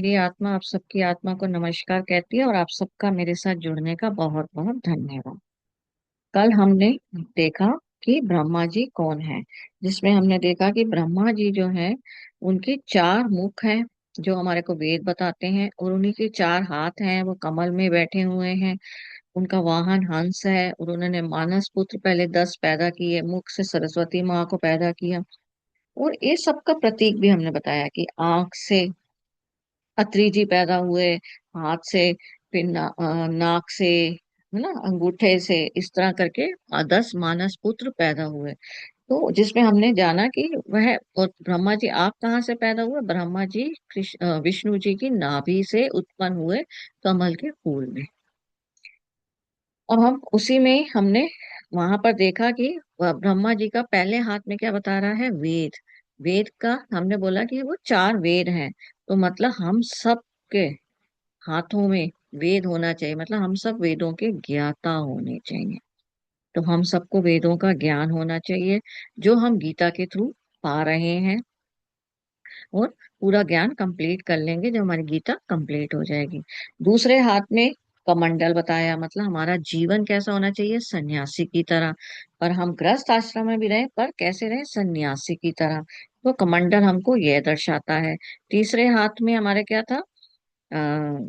मेरी आत्मा आप सबकी आत्मा को नमस्कार कहती है और आप सबका मेरे साथ जुड़ने का बहुत बहुत धन्यवाद। कल हमने देखा कि ब्रह्मा जी कौन है, जिसमें हमने देखा कि ब्रह्मा जी जो है उनके चार मुख हैं जो हमारे को वेद बताते हैं, और उन्हीं के चार हाथ हैं, वो कमल में बैठे हुए हैं। उनका वाहन हंस है, और उन्होंने मानस पुत्र पहले 10 पैदा किए, मुख से सरस्वती माँ को पैदा किया। और ये सब का प्रतीक भी हमने बताया कि आंख से अत्री जी पैदा हुए, हाथ से, फिर नाक से, है ना, अंगूठे से, इस तरह करके 10 मानस पुत्र पैदा हुए। तो जिसमें हमने जाना कि वह, और ब्रह्मा जी आप कहाँ से पैदा हुए? ब्रह्मा जी विष्णु जी की नाभि से उत्पन्न हुए, कमल के फूल में। अब हम उसी में हमने वहां पर देखा कि ब्रह्मा जी का पहले हाथ में क्या बता रहा है? वेद। वेद का हमने बोला कि वो चार वेद हैं। तो मतलब हम सब के हाथों में वेद होना चाहिए, मतलब हम सब वेदों के ज्ञाता होने चाहिए। तो हम सबको वेदों का ज्ञान होना चाहिए, जो हम गीता के थ्रू पा रहे हैं। और पूरा ज्ञान कंप्लीट कर लेंगे जब हमारी गीता कंप्लीट हो जाएगी। दूसरे हाथ में कमंडल बताया, मतलब हमारा जीवन कैसा होना चाहिए? सन्यासी की तरह। पर हम गृहस्थ आश्रम में भी रहे, पर कैसे रहे? सन्यासी की तरह। तो कमंडल हमको यह दर्शाता है। तीसरे हाथ में हमारे क्या था? अ,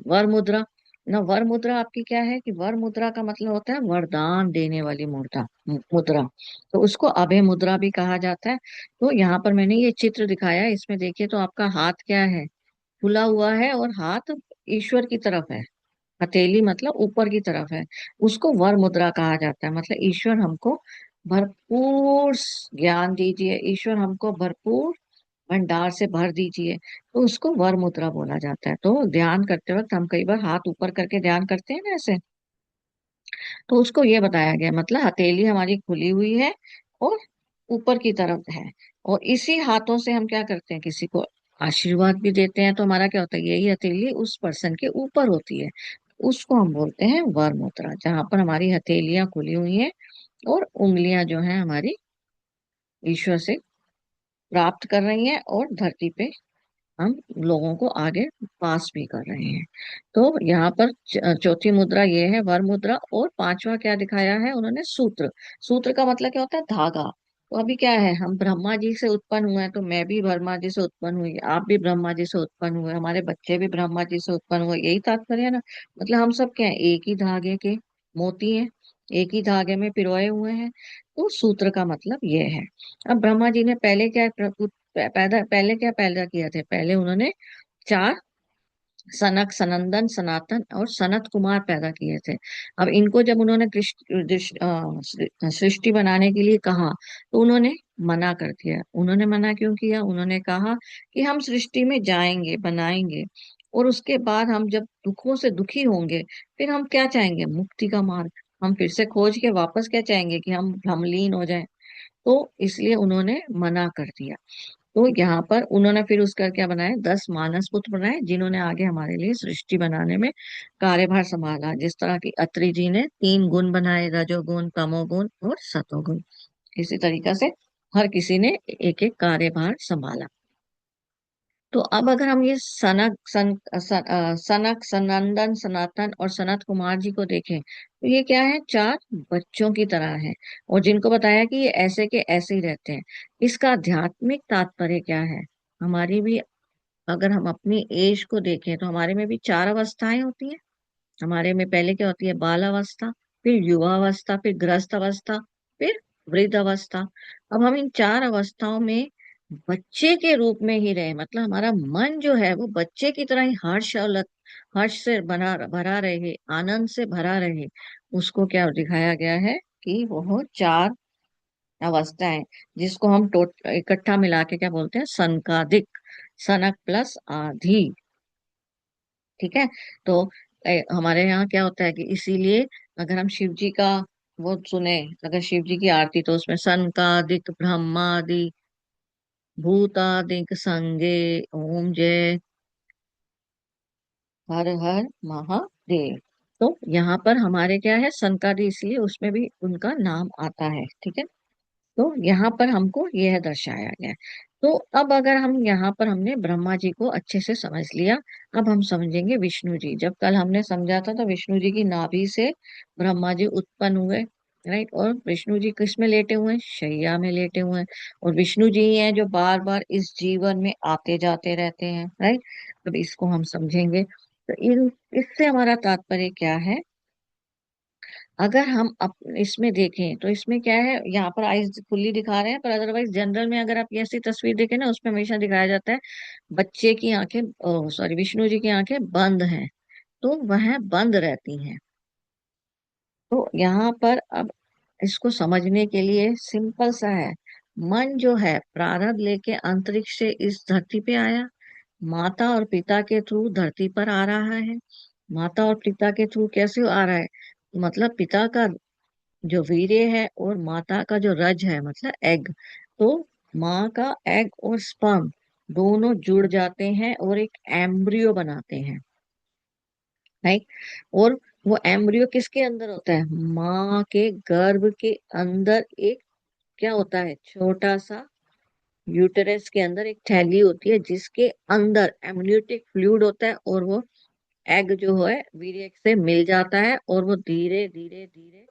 वर मुद्रा। ना, वर मुद्रा आपकी क्या है कि वर मुद्रा का मतलब होता है वरदान देने वाली मुद्रा। तो उसको अभय मुद्रा भी कहा जाता है। तो यहाँ पर मैंने ये चित्र दिखाया है, इसमें देखिए तो आपका हाथ क्या है? खुला हुआ है, और हाथ ईश्वर की तरफ है। हथेली मतलब ऊपर की तरफ है। उसको वर मुद्रा कहा जाता है, मतलब ईश्वर हमको भरपूर ज्ञान दीजिए, ईश्वर हमको भरपूर भंडार से भर दीजिए। तो उसको वर मुद्रा बोला जाता है। तो ध्यान करते वक्त हम कई बार हाथ ऊपर करके ध्यान करते हैं ना, ऐसे। तो उसको ये बताया गया, मतलब हथेली हमारी खुली हुई है और ऊपर की तरफ है। और इसी हाथों से हम क्या करते हैं? किसी को आशीर्वाद भी देते हैं। तो हमारा क्या होता है? यही हथेली उस पर्सन के ऊपर होती है। उसको हम बोलते हैं वर मुद्रा, जहां पर हमारी हथेलियां खुली हुई हैं और उंगलियां जो हैं हमारी ईश्वर से प्राप्त कर रही हैं, और धरती पे हम लोगों को आगे पास भी कर रहे हैं। तो यहाँ पर चौथी मुद्रा ये है वर मुद्रा। और पांचवा क्या दिखाया है उन्होंने? सूत्र। सूत्र का मतलब क्या होता है? धागा। तो अभी क्या है, हम ब्रह्मा जी से उत्पन्न हुए हैं, तो मैं भी ब्रह्मा जी से उत्पन्न हुई, आप भी ब्रह्मा जी से उत्पन्न हुए, हमारे बच्चे भी ब्रह्मा जी से उत्पन्न हुए, यही तात्पर्य है ना। मतलब हम सब क्या है? एक ही धागे के मोती हैं, एक ही धागे में पिरोए हुए हैं। तो सूत्र का मतलब ये है। अब ब्रह्मा जी ने पहले क्या पहले क्या पैदा किया थे? पहले उन्होंने चार, सनक, सनंदन, सनातन और सनत कुमार पैदा किए थे। अब इनको जब उन्होंने सृष्टि बनाने के लिए कहा, तो उन्होंने मना कर दिया। उन्होंने मना क्यों किया? उन्होंने कहा कि हम सृष्टि में जाएंगे, बनाएंगे, और उसके बाद हम जब दुखों से दुखी होंगे, फिर हम क्या चाहेंगे? मुक्ति का मार्ग। हम फिर से खोज के वापस क्या चाहेंगे? कि हम भ्रमलीन हो जाएं। तो इसलिए उन्होंने मना कर दिया। तो यहाँ पर उन्होंने फिर उसका क्या बनाया? 10 मानस पुत्र बनाए, जिन्होंने आगे हमारे लिए सृष्टि बनाने में कार्यभार संभाला। जिस तरह की अत्रि जी ने 3 गुण बनाए, रजोगुण, तमोगुण और सतोगुण। इसी तरीका से हर किसी ने एक एक कार्यभार संभाला। तो अब अगर हम ये सनक, सनंदन, सनातन और सनत कुमार जी को देखें, तो ये क्या है? चार बच्चों की तरह है, और जिनको बताया कि ये ऐसे के ऐसे ही रहते हैं। इसका आध्यात्मिक तात्पर्य क्या है? हमारी भी, अगर हम अपनी एज को देखें, तो हमारे में भी चार अवस्थाएं होती हैं। हमारे में पहले क्या होती है? बाल अवस्था, फिर युवा अवस्था, फिर गृहस्थ अवस्था, फिर वृद्ध अवस्था। अब हम इन चार अवस्थाओं में बच्चे के रूप में ही रहे, मतलब हमारा मन जो है वो बच्चे की तरह ही हर्ष से बना भरा रहे, आनंद से भरा रहे। उसको क्या दिखाया गया है? कि वो चार अवस्थाएं, जिसको हम इकट्ठा मिला के क्या बोलते हैं? सनकादिक। सनक प्लस आधि। ठीक है। तो हमारे यहाँ क्या होता है कि इसीलिए अगर हम शिव जी का वो सुने, अगर शिव जी की आरती, तो उसमें सनकादिक ब्रह्मादि भूतादिक संगे ओम जय हर हर महादेव। तो यहाँ पर हमारे क्या है? सनकादि, इसलिए उसमें भी उनका नाम आता है। ठीक है। तो यहाँ पर हमको यह दर्शाया गया है। तो अब अगर हम यहाँ पर हमने ब्रह्मा जी को अच्छे से समझ लिया, अब हम समझेंगे विष्णु जी। जब कल हमने समझा था तो विष्णु जी की नाभि से ब्रह्मा जी उत्पन्न हुए, राइट। और विष्णु जी किस में लेटे हुए हैं? शैया में लेटे हुए हैं। और विष्णु जी ही हैं जो बार बार इस जीवन में आते जाते रहते हैं, राइट। अब इसको हम समझेंगे। तो इन इससे हमारा तात्पर्य क्या है? अगर हम इसमें देखें तो इसमें क्या है, यहाँ पर आइज खुली दिखा रहे हैं, पर अदरवाइज जनरल में अगर आप ऐसी तस्वीर देखें ना, उसमें हमेशा दिखाया जाता है बच्चे की आंखें, सॉरी, विष्णु जी की आंखें बंद हैं, तो वह बंद रहती हैं। तो यहाँ पर अब इसको समझने के लिए सिंपल सा है। मन जो है प्रारब्ध लेके अंतरिक्ष से इस धरती पे आया, माता और पिता के थ्रू धरती पर आ रहा है। माता और पिता के थ्रू कैसे आ रहा है? मतलब पिता का जो वीर्य है और माता का जो रज है, मतलब एग, तो माँ का एग और स्पर्म दोनों जुड़ जाते हैं और एक एम्ब्रियो बनाते हैं, राइट। और वो एम्ब्रियो किसके अंदर होता है? माँ के गर्भ के अंदर एक क्या होता है, छोटा सा यूटेरस के अंदर एक थैली होती है जिसके अंदर एमनियोटिक फ्लूइड होता है, और वो एग जो है वीर्य से मिल जाता है और वो धीरे धीरे धीरे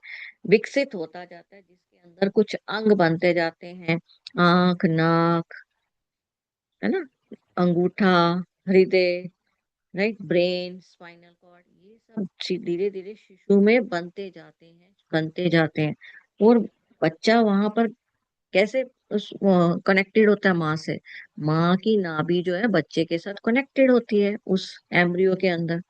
विकसित होता जाता है, जिसके अंदर कुछ अंग बनते जाते हैं, आंख, नाक, है ना, अंगूठा, हृदय, राइट, ब्रेन, स्पाइनल कॉर्ड, ये सब धीरे धीरे शिशु में बनते जाते हैं, बनते जाते हैं। और बच्चा वहां पर कैसे उस कनेक्टेड होता है माँ से? माँ की नाभि जो है बच्चे के साथ कनेक्टेड होती है उस एम्ब्रियो के अंदर।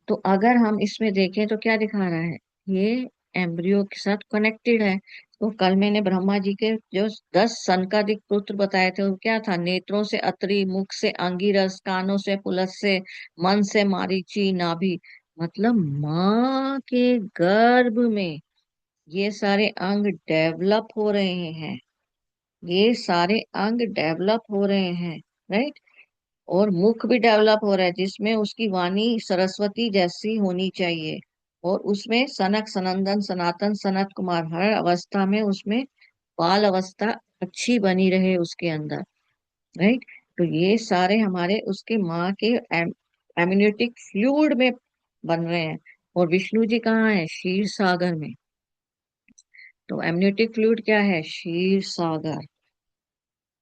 तो अगर हम इसमें देखें तो क्या दिखा रहा है? ये एम्ब्रियो के साथ कनेक्टेड है। तो कल मैंने ब्रह्मा जी के जो 10 सनकादिक पुत्र बताए थे वो क्या था? नेत्रों से अत्रि, मुख से अंगिरस, कानों से पुलस्त्य, मन से मारीची, नाभि। मतलब माँ के गर्भ में ये सारे अंग डेवलप हो रहे हैं, ये सारे अंग डेवलप हो रहे हैं, राइट। और मुख भी डेवलप हो रहा है जिसमें उसकी वाणी सरस्वती जैसी होनी चाहिए। और उसमें सनक, सनंदन, सनातन, सनत कुमार, हर अवस्था में उसमें बाल अवस्था अच्छी बनी रहे उसके अंदर, राइट। तो ये सारे हमारे उसके माँ के एम्नियोटिक फ्लूइड में बन रहे हैं। और विष्णु जी कहाँ है? क्षीर सागर में। तो एम्नियोटिक फ्लूइड क्या है? क्षीर सागर।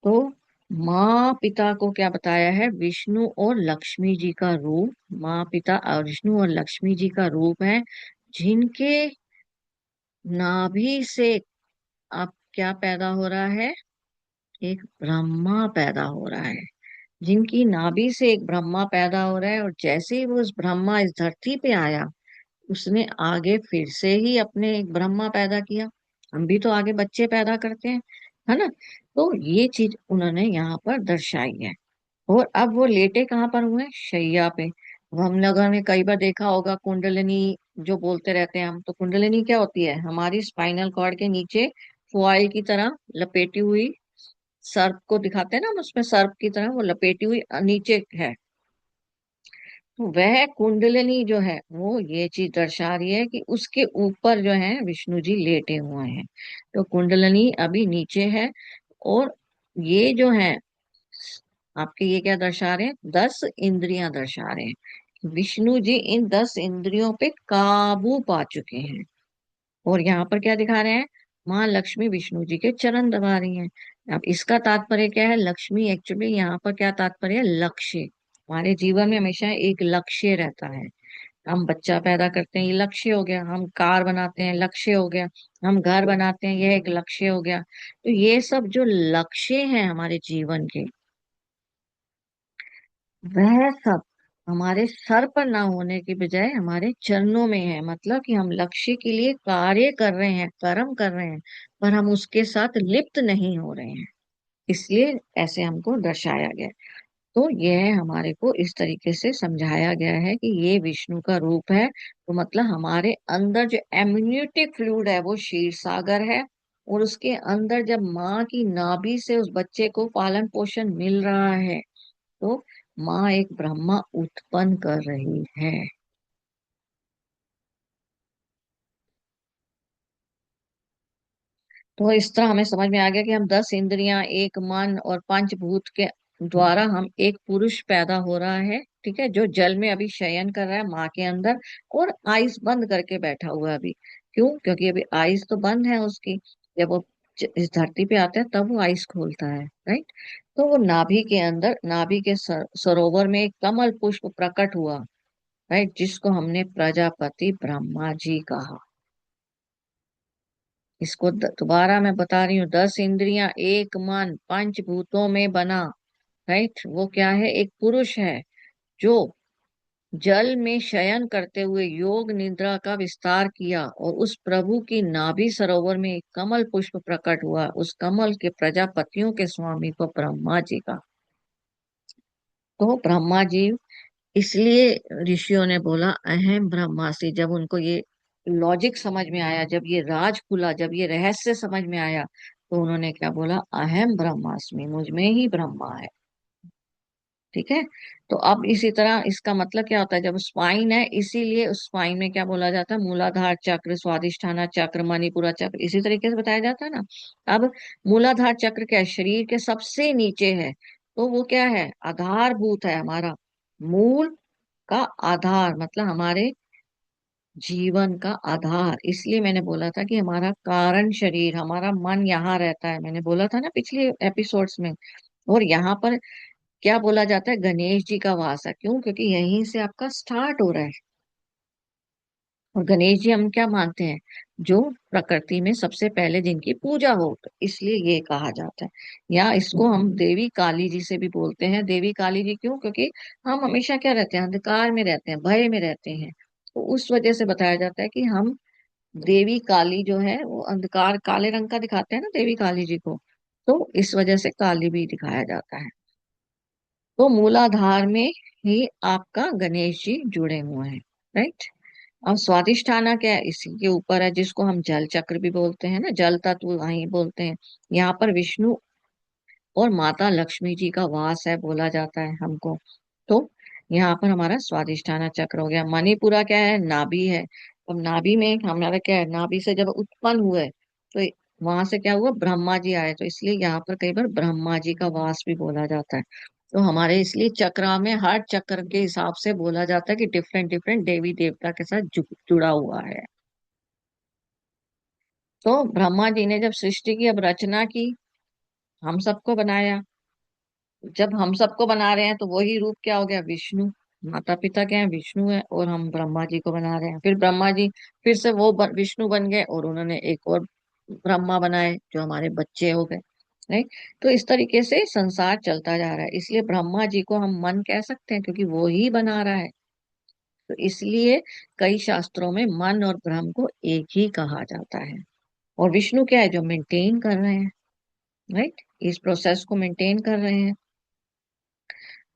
तो माँ पिता को क्या बताया है? विष्णु और लक्ष्मी जी का रूप। माँ पिता और विष्णु और लक्ष्मी जी का रूप है, जिनके नाभि से अब क्या पैदा हो रहा है? एक ब्रह्मा पैदा हो रहा है। जिनकी नाभि से एक ब्रह्मा पैदा हो रहा है, और जैसे ही वो उस ब्रह्मा इस धरती पे आया, उसने आगे फिर से ही अपने एक ब्रह्मा पैदा किया। हम भी तो आगे बच्चे पैदा करते हैं, है ना। तो ये चीज उन्होंने यहाँ पर दर्शाई है। और अब वो लेटे कहाँ पर हुए? शैया पे। अब हम लोगों ने कई बार देखा होगा कुंडलिनी जो बोलते रहते हैं हम, तो कुंडलिनी क्या होती है? हमारी स्पाइनल कॉर्ड के नीचे फुआइल की तरह लपेटी हुई, सर्प को दिखाते हैं ना हम, उसमें सर्प की तरह वो लपेटी हुई नीचे है। तो वह कुंडलिनी जो है वो ये चीज दर्शा रही है कि उसके ऊपर जो है विष्णु जी लेटे हुए हैं। तो कुंडलिनी अभी नीचे है। और ये जो है आपके, ये क्या दर्शा रहे हैं? 10 इंद्रियां दर्शा रहे हैं। विष्णु जी इन 10 इंद्रियों पे काबू पा चुके हैं। और यहाँ पर क्या दिखा रहे हैं? माँ लक्ष्मी विष्णु जी के चरण दबा रही हैं। अब इसका तात्पर्य क्या है? लक्ष्मी एक्चुअली यहाँ पर क्या तात्पर्य है? लक्ष्य। हमारे जीवन में हमेशा एक लक्ष्य रहता है। हम बच्चा पैदा करते हैं, ये लक्ष्य हो गया। हम कार बनाते हैं, लक्ष्य हो गया। हम घर बनाते हैं, यह एक लक्ष्य हो गया। तो ये सब जो लक्ष्य हैं हमारे जीवन के, वह सब हमारे सर पर ना होने की बजाय हमारे चरणों में है। मतलब कि हम लक्ष्य के लिए कार्य कर रहे हैं, कर्म कर रहे हैं, पर हम उसके साथ लिप्त नहीं हो रहे हैं। इसलिए ऐसे हमको दर्शाया गया। तो यह हमारे को इस तरीके से समझाया गया है कि ये विष्णु का रूप है। तो मतलब हमारे अंदर जो एम्नियोटिक फ्लूइड है वो क्षीर सागर है। और उसके अंदर जब माँ की नाभि से उस बच्चे को पालन पोषण मिल रहा है, तो माँ एक ब्रह्मा उत्पन्न कर रही है। तो इस तरह हमें समझ में आ गया कि हम 10 इंद्रियां, एक मन और पंचभूत के द्वारा हम एक पुरुष पैदा हो रहा है, ठीक है, जो जल में अभी शयन कर रहा है माँ के अंदर, और आइस बंद करके बैठा हुआ है अभी। क्यों? क्योंकि अभी आइस तो बंद है उसकी। जब वो इस धरती पे आता है तब वो आइस खोलता है, राइट। तो वो नाभि के अंदर, नाभि के सरोवर में एक कमल पुष्प प्रकट हुआ, राइट, जिसको हमने प्रजापति ब्रह्मा जी कहा। इसको दोबारा मैं बता रही हूँ, 10 इंद्रियां, एक मन, पंचभूतों में बना, राइट, वो क्या है? एक पुरुष है जो जल में शयन करते हुए योग निद्रा का विस्तार किया, और उस प्रभु की नाभि सरोवर में एक कमल पुष्प प्रकट हुआ, उस कमल के प्रजापतियों के स्वामी को ब्रह्मा जी का। तो ब्रह्मा जी, इसलिए ऋषियों ने बोला अहम ब्रह्मास्मि। जब उनको ये लॉजिक समझ में आया, जब ये राज खुला, जब ये रहस्य समझ में आया, तो उन्होंने क्या बोला? अहम ब्रह्मास्मि, मुझ में ही ब्रह्मा है। ठीक है। तो अब इसी तरह इसका मतलब क्या होता है? जब स्पाइन है, इसीलिए उस स्पाइन में क्या बोला जाता है? मूलाधार चक्र, स्वादिष्ठाना चक्र, मणिपुरा चक्र, इसी तरीके से बताया जाता है ना। अब मूलाधार चक्र क्या है? शरीर के सबसे नीचे है। तो वो क्या है? आधारभूत है हमारा। मूल का आधार मतलब हमारे जीवन का आधार। इसलिए मैंने बोला था कि हमारा कारण शरीर, हमारा मन यहाँ रहता है, मैंने बोला था ना पिछले एपिसोड्स में। और यहाँ पर क्या बोला जाता है? गणेश जी का वास है। क्यों? क्योंकि यहीं से आपका स्टार्ट हो रहा है। और गणेश जी हम क्या मानते हैं? जो प्रकृति में सबसे पहले जिनकी पूजा हो, तो इसलिए ये कहा जाता है। या इसको हम देवी काली जी से भी बोलते हैं। देवी काली जी क्यों? क्योंकि हम हमेशा क्या रहते हैं? अंधकार में रहते हैं, भय में रहते हैं। तो उस वजह से बताया जाता है कि हम देवी काली जो है वो अंधकार, काले रंग का दिखाते हैं ना देवी काली जी को। तो इस वजह से काली भी दिखाया जाता है। तो मूलाधार में ही आपका गणेश जी जुड़े हुए हैं, राइट। अब स्वादिष्ठाना क्या है? इसी के ऊपर है, जिसको हम जल चक्र भी बोलते हैं ना, जल तत्व वहीं बोलते हैं। यहाँ पर विष्णु और माता लक्ष्मी जी का वास है, बोला जाता है हमको। तो यहाँ पर हमारा स्वादिष्ठाना चक्र हो गया। मणिपुरा क्या है? नाभि है। अब नाभि में हमारा क्या है? नाभि से जब उत्पन्न हुए तो वहां से क्या हुआ? ब्रह्मा जी आए, तो इसलिए यहाँ पर कई बार ब्रह्मा जी का वास भी बोला जाता है। तो हमारे इसलिए चक्रा में, हर चक्र के हिसाब से बोला जाता है कि डिफरेंट डिफरेंट देवी देवता के साथ जुड़ा हुआ है। तो ब्रह्मा जी ने जब सृष्टि की, अब रचना की, हम सबको बनाया। जब हम सबको बना रहे हैं तो वही रूप क्या हो गया? विष्णु। माता पिता क्या है? विष्णु है, और हम ब्रह्मा जी को बना रहे हैं। फिर ब्रह्मा जी फिर से वो विष्णु बन गए, और उन्होंने एक और ब्रह्मा बनाए जो हमारे बच्चे हो गए, नहीं। तो इस तरीके से संसार चलता जा रहा है। इसलिए ब्रह्मा जी को हम मन कह सकते हैं, क्योंकि वो ही बना रहा है। तो इसलिए कई शास्त्रों में मन और ब्रह्म को एक ही कहा जाता है। और विष्णु क्या है? जो मेंटेन कर रहे हैं, राइट, इस प्रोसेस को मेंटेन कर रहे हैं।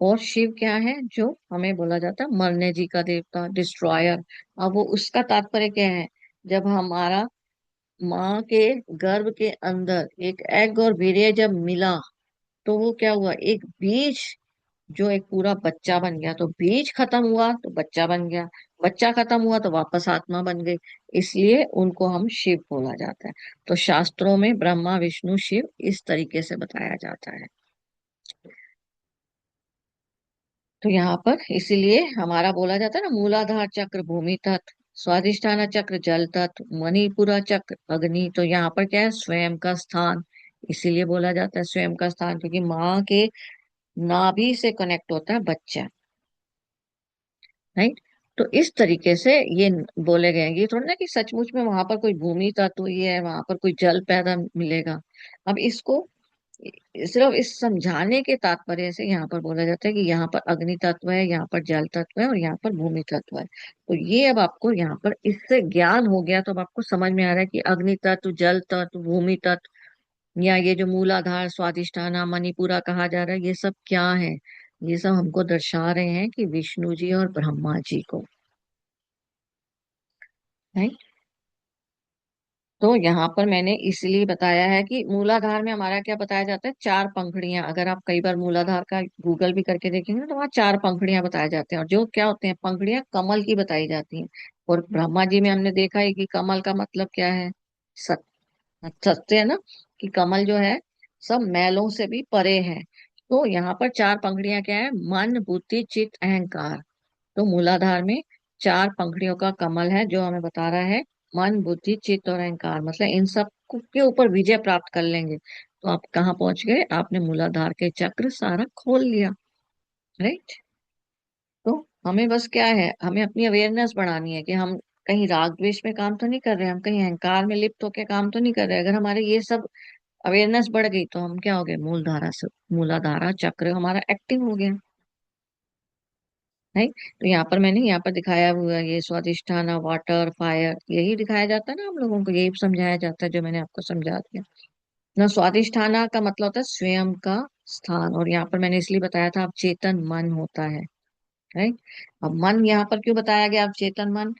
और शिव क्या है? जो हमें बोला जाता है मरने जी का देवता, डिस्ट्रॉयर। अब वो उसका तात्पर्य क्या है? जब हमारा माँ के गर्भ के अंदर एक एग और वीर्य जब मिला, तो वो क्या हुआ? एक बीज जो एक पूरा बच्चा बन गया। तो बीज खत्म हुआ तो बच्चा बन गया, बच्चा खत्म हुआ तो वापस आत्मा बन गई। इसलिए उनको हम शिव बोला जाता है। तो शास्त्रों में ब्रह्मा विष्णु शिव इस तरीके से बताया जाता है। तो यहाँ पर इसीलिए हमारा बोला जाता है ना, मूलाधार चक्र भूमि तत्व, स्वादिष्ठान चक्र जल तत्व, मणिपुरा चक्र अग्नि। तो यहाँ पर क्या है? स्वयं का स्थान। इसीलिए बोला जाता है स्वयं का स्थान, क्योंकि माँ के नाभि से कनेक्ट होता है बच्चा, राइट। तो इस तरीके से ये बोले गए हैं। ये थोड़ा ना कि सचमुच में वहां पर कोई भूमि तत्व ही है, वहां पर कोई जल पैदा मिलेगा। अब इसको सिर्फ इस समझाने के तात्पर्य से यहाँ पर बोला जाता है कि यहाँ पर अग्नि तत्व है, यहाँ पर जल तत्व है, और यहाँ पर भूमि तत्व है। तो ये अब आपको यहाँ पर इससे ज्ञान हो गया, तो अब आपको समझ में आ रहा है कि अग्नि तत्व, जल तत्व, भूमि तत्व, या ये जो मूलाधार, स्वादिष्ठाना, मणिपुरा कहा जा रहा है, ये सब क्या है? ये सब हमको दर्शा रहे हैं कि विष्णु जी और ब्रह्मा जी को, है। तो यहाँ पर मैंने इसलिए बताया है कि मूलाधार में हमारा क्या बताया जाता है? 4 पंखुड़ियां। अगर आप कई बार मूलाधार का गूगल भी करके देखेंगे ना, तो वहाँ 4 पंखुड़ियां बताए जाते हैं, और जो क्या होते हैं? पंखुड़ियां कमल की बताई जाती हैं। और ब्रह्मा जी में हमने देखा है कि कमल का मतलब क्या है? सत्य, सत्य है ना, कि कमल जो है सब मैलों से भी परे है। तो यहाँ पर चार पंखुड़ियां क्या है, मन बुद्धि चित्त अहंकार। तो मूलाधार में चार पंखुड़ियों का कमल है जो हमें बता रहा है मन बुद्धि चित्त और अहंकार, मतलब इन सब के ऊपर विजय प्राप्त कर लेंगे। तो आप कहाँ पहुंच गए, आपने मूलाधार के चक्र सारा खोल लिया। राइट। तो हमें बस क्या है, हमें अपनी अवेयरनेस बढ़ानी है कि हम कहीं राग द्वेष में काम तो नहीं कर रहे, हम कहीं अहंकार में लिप्त होकर काम तो नहीं कर रहे। अगर हमारे ये सब अवेयरनेस बढ़ गई तो हम क्या हो गए, मूलधारा से मूलाधारा चक्र हमारा एक्टिव हो गया। है। तो यहाँ पर मैंने यहाँ पर दिखाया हुआ है, ये स्वादिष्ठाना वाटर फायर यही दिखाया जाता है ना, हम लोगों को यही समझाया जाता है जो मैंने आपको समझा दिया ना। स्वादिष्ठाना का मतलब होता है स्वयं का स्थान, और यहाँ पर मैंने इसलिए बताया था अब चेतन मन होता है। राइट। अब मन यहाँ पर क्यों बताया गया, अब चेतन मन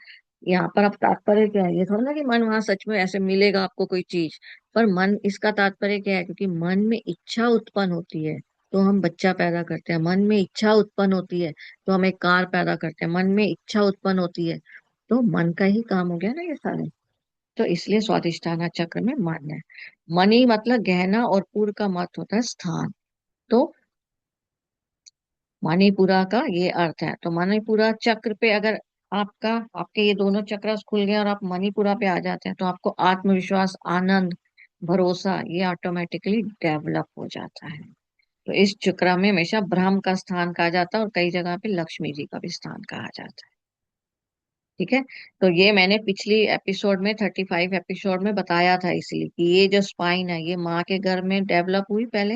यहाँ पर, अब तात्पर्य क्या है, ये थोड़ा ना कि मन वहां सच में ऐसे मिलेगा आपको कोई चीज। पर मन, इसका तात्पर्य क्या है, क्योंकि मन में इच्छा उत्पन्न होती है तो हम बच्चा पैदा करते हैं, मन में इच्छा उत्पन्न होती है तो हम एक कार पैदा करते हैं, मन में इच्छा उत्पन्न होती है तो मन का ही काम हो गया ना ये सारे। तो इसलिए स्वादिष्ठाना चक्र में मन है। मनी मतलब गहना, और पूर का मत होता है स्थान। तो मणिपुरा का ये अर्थ है। तो मणिपुरा चक्र पे अगर आपका, आपके ये दोनों चक्र खुल गए और आप मणिपुरा पे आ जाते हैं तो आपको आत्मविश्वास आनंद भरोसा ये ऑटोमेटिकली डेवलप हो जाता है। तो इस चक्र में हमेशा ब्रह्म का स्थान कहा जाता है और कई जगह पे लक्ष्मी जी का भी स्थान कहा जाता है। ठीक है। तो ये मैंने पिछली एपिसोड में 35 एपिसोड में बताया था, इसलिए कि ये जो स्पाइन है ये माँ के गर्भ में डेवलप हुई पहले।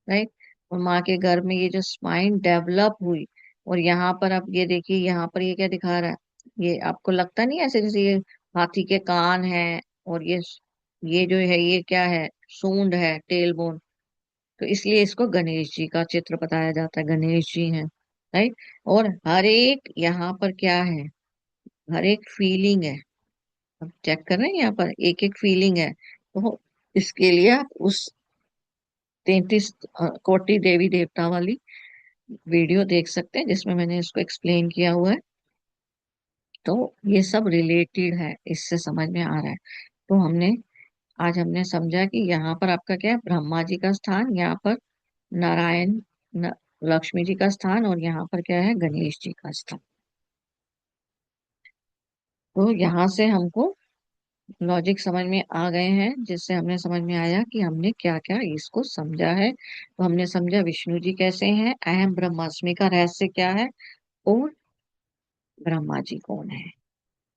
राइट। और माँ के गर्भ में ये जो स्पाइन डेवलप हुई, और यहाँ पर अब ये देखिए, यहाँ पर ये क्या दिखा रहा है, ये आपको लगता नहीं है ऐसे जैसे ये हाथी के कान है, और ये जो है ये क्या है, सूंड है, टेल बोन। तो इसलिए इसको गणेश जी का चित्र बताया जाता है, गणेश जी हैं। राइट। और हर एक यहाँ पर क्या है, हर एक फीलिंग है। अब चेक कर रहे हैं यहाँ पर एक एक फीलिंग है। तो इसके लिए आप उस 33 कोटि देवी देवता वाली वीडियो देख सकते हैं जिसमें मैंने इसको एक्सप्लेन किया हुआ है। तो ये सब रिलेटेड है, इससे समझ में आ रहा है। तो आज हमने समझा कि यहाँ पर आपका क्या है, ब्रह्मा जी का स्थान, यहाँ पर नारायण न, लक्ष्मी जी का स्थान, और यहाँ पर क्या है, गणेश जी का स्थान। तो यहाँ से हमको लॉजिक समझ में आ गए हैं, जिससे हमने समझ में आया कि हमने क्या क्या इसको समझा है। तो हमने समझा विष्णु जी कैसे हैं, अहम ब्रह्मास्मि का रहस्य क्या है, और ब्रह्मा जी कौन है।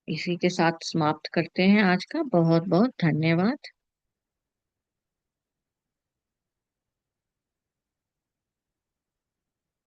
इसी के साथ समाप्त करते हैं आज का। बहुत बहुत धन्यवाद।